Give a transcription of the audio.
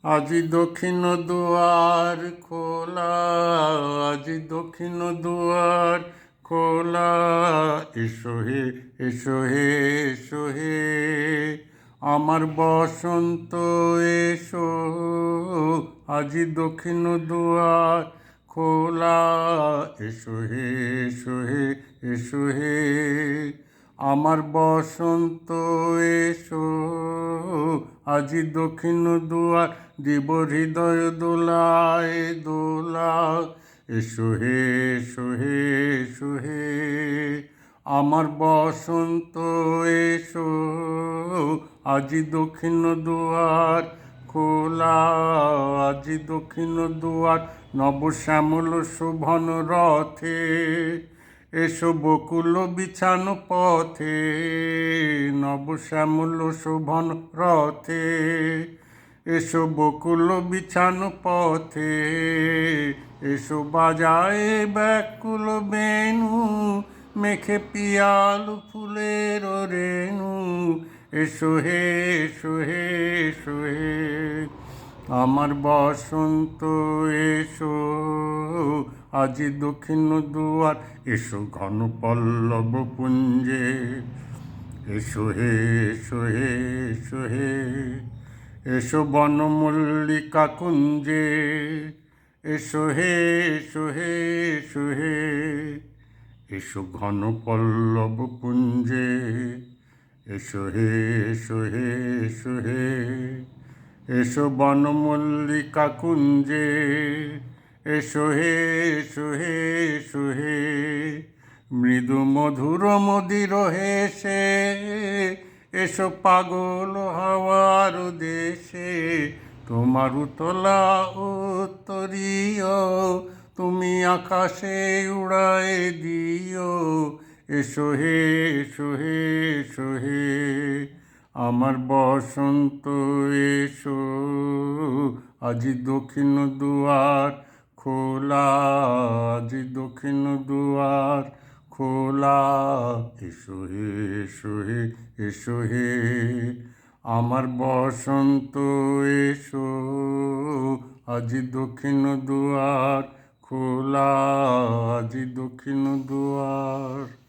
আজি দক্ষিণ দুয়ার খোলা, আজি দক্ষিণ দুয়ার খোলা, এসো হে এসো হে এসো হে আমার বসন্ত এসো। আজি দক্ষিণ দুয়ার খোলা, এসো হে এসো হে এসো হে আমার বসন্ত এসো। আজি দক্ষিণ দুয়ার দিব হৃদয় দোলায় দোলা, এসো হে এসো হে এসো হে আমার বসন্ত এসো। আজি দক্ষিণ দুয়ার খোলা, আজি দক্ষিণ দুয়ার নবশ্যামল শোভন রথে, এসো বকুল বিছানো পথে, নবশ্যামল শোভন রথে, এসো বকুল বিছানো পথে, এসো বাজায় ব্যাকুল বেণু, মেখে পিয়াল ফুলের রেণু, এসো হে এসো হে এসো হে আমার বসন্ত এসো। আজি দক্ষিণ দুয়ার এসো ঘন পল্লব পুঞ্জে, এসো হে এসো হে এসো হে এসো বনমল্লিকা কুঞ্জে, এসো হে এসো হে এসো হে এসো ঘন পল্লব পুঞ্জে, এসো হে এসো হে এসো হে এসো বনমল্লিকা কুঞ্জে, এসো হে এসো হে এসো হে মৃদু মধুর মদির হেসে, এসো পাগল হাওয়ার দেশে, তোমার উতলা উত্তরীয় তুমি আকাশে উড়ায় দিও, এসো হে এসো হে এসো হে আমার বসন্ত এসো। আজি দক্ষিণ দুয়ার খোলা, আজি দক্ষিণ দুয়ার খোলা, এসো হে এসো হে এসো হে আমার বসন্ত এসো। আজি দক্ষিণ দুয়ার খোলা, আজি দক্ষিণ দুয়ার।